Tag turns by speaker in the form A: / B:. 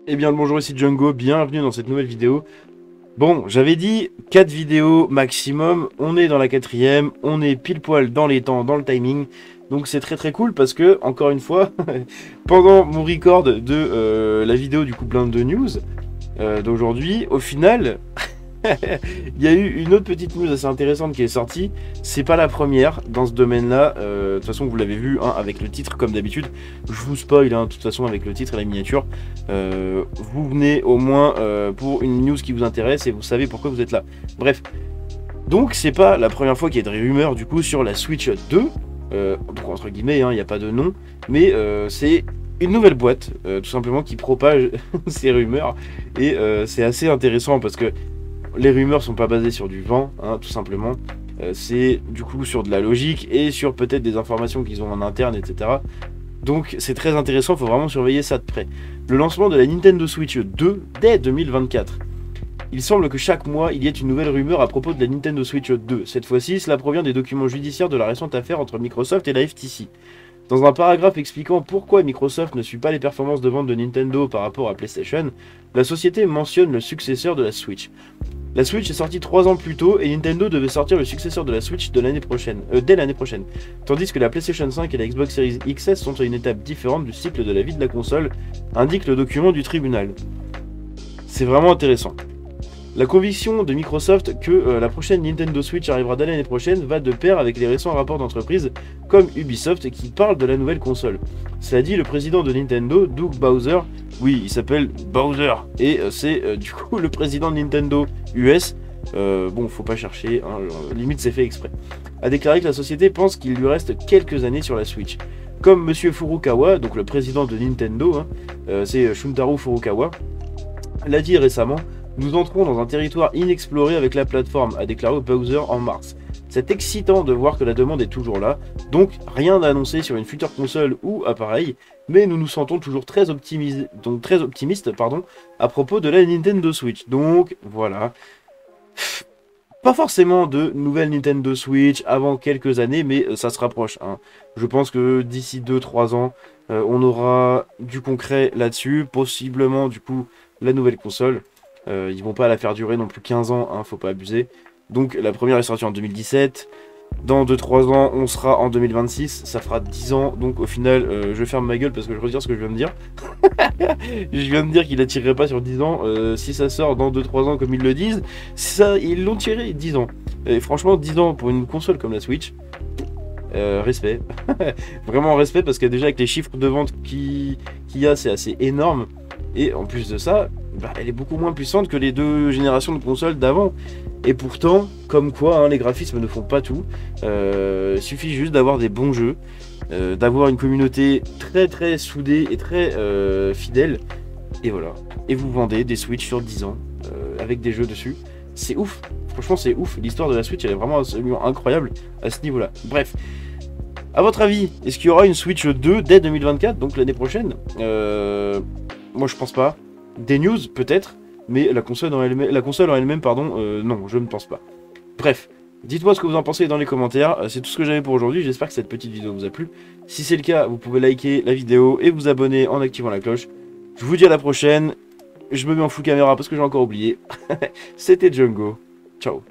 A: Eh bien le bonjour, ici Django, bienvenue dans cette nouvelle vidéo. Bon, j'avais dit 4 vidéos maximum, on est dans la quatrième, on est pile poil dans les temps, dans le timing. Donc c'est très très cool parce que, encore une fois, pendant mon record de la vidéo du coup blinde de news d'aujourd'hui, au final, il y a eu une autre petite news assez intéressante qui est sortie. C'est pas la première dans ce domaine-là. De toute façon, vous l'avez vu hein, avec le titre, comme d'habitude. Je vous spoil, hein, de toute façon, avec le titre et la miniature. Vous venez au moins pour une news qui vous intéresse et vous savez pourquoi vous êtes là. Bref. Donc, c'est pas la première fois qu'il y a des rumeurs du coup sur la Switch 2. Donc, entre guillemets, il n'y a pas de nom. Mais c'est une nouvelle boîte, tout simplement, qui propage ces rumeurs. Et c'est assez intéressant parce que les rumeurs sont pas basées sur du vent, hein, tout simplement. C'est du coup sur de la logique et sur peut-être des informations qu'ils ont en interne, etc. Donc c'est très intéressant, il faut vraiment surveiller ça de près. Le lancement de la Nintendo Switch 2 dès 2024. Il semble que chaque mois, il y ait une nouvelle rumeur à propos de la Nintendo Switch 2. Cette fois-ci, cela provient des documents judiciaires de la récente affaire entre Microsoft et la FTC. Dans un paragraphe expliquant pourquoi Microsoft ne suit pas les performances de vente de Nintendo par rapport à PlayStation, la société mentionne le successeur de la Switch. La Switch est sortie 3 ans plus tôt et Nintendo devait sortir le successeur de la Switch dès l'année prochaine. Tandis que la PlayStation 5 et la Xbox Series XS sont à une étape différente du cycle de la vie de la console, indique le document du tribunal. C'est vraiment intéressant. La conviction de Microsoft que la prochaine Nintendo Switch arrivera dès l'année prochaine va de pair avec les récents rapports d'entreprises comme Ubisoft qui parlent de la nouvelle console. Cela dit, le président de Nintendo, Doug Bowser, oui, il s'appelle Bowser, et c'est du coup le président de Nintendo US, bon, faut pas chercher, hein, limite c'est fait exprès, a déclaré que la société pense qu'il lui reste quelques années sur la Switch. Comme Monsieur Furukawa, donc le président de Nintendo, hein, c'est Shuntaro Furukawa, l'a dit récemment. Nous entrons dans un territoire inexploré avec la plateforme, a déclaré Bowser en mars. C'est excitant de voir que la demande est toujours là, donc rien à annoncer sur une future console ou appareil, mais nous nous sentons toujours très optimistes, à propos de la Nintendo Switch. Donc voilà. Pas forcément de nouvelle Nintendo Switch avant quelques années, mais ça se rapproche, hein. Je pense que d'ici 2-3 ans, on aura du concret là-dessus, possiblement du coup la nouvelle console. Ils vont pas la faire durer non plus 15 ans, hein, faut pas abuser. Donc la première est sortie en 2017. Dans 2-3 ans, on sera en 2026. Ça fera 10 ans. Donc au final, je ferme ma gueule parce que je retire ce que je viens de dire. Je viens de dire qu'il la tirerait pas sur 10 ans. Si ça sort dans 2-3 ans comme ils le disent, ça, ils l'ont tiré 10 ans. Et franchement, 10 ans pour une console comme la Switch, respect. Vraiment respect parce que déjà avec les chiffres de vente qu'il y a, c'est assez énorme. Et en plus de ça, bah, elle est beaucoup moins puissante que les 2 générations de consoles d'avant. Et pourtant, comme quoi, hein, les graphismes ne font pas tout. Il suffit juste d'avoir des bons jeux, d'avoir une communauté très très soudée et très fidèle. Et voilà. Et vous vendez des Switch sur 10 ans avec des jeux dessus. C'est ouf. Franchement, c'est ouf. L'histoire de la Switch, elle est vraiment absolument incroyable à ce niveau-là. Bref. À votre avis, est-ce qu'il y aura une Switch 2 dès 2024, donc l'année prochaine Moi, je pense pas. Des news, peut-être, mais la console en elle-même, pardon, non, je ne pense pas. Bref, dites-moi ce que vous en pensez dans les commentaires. C'est tout ce que j'avais pour aujourd'hui. J'espère que cette petite vidéo vous a plu. Si c'est le cas, vous pouvez liker la vidéo et vous abonner en activant la cloche. Je vous dis à la prochaine. Je me mets en full caméra parce que j'ai encore oublié. C'était Django. Ciao.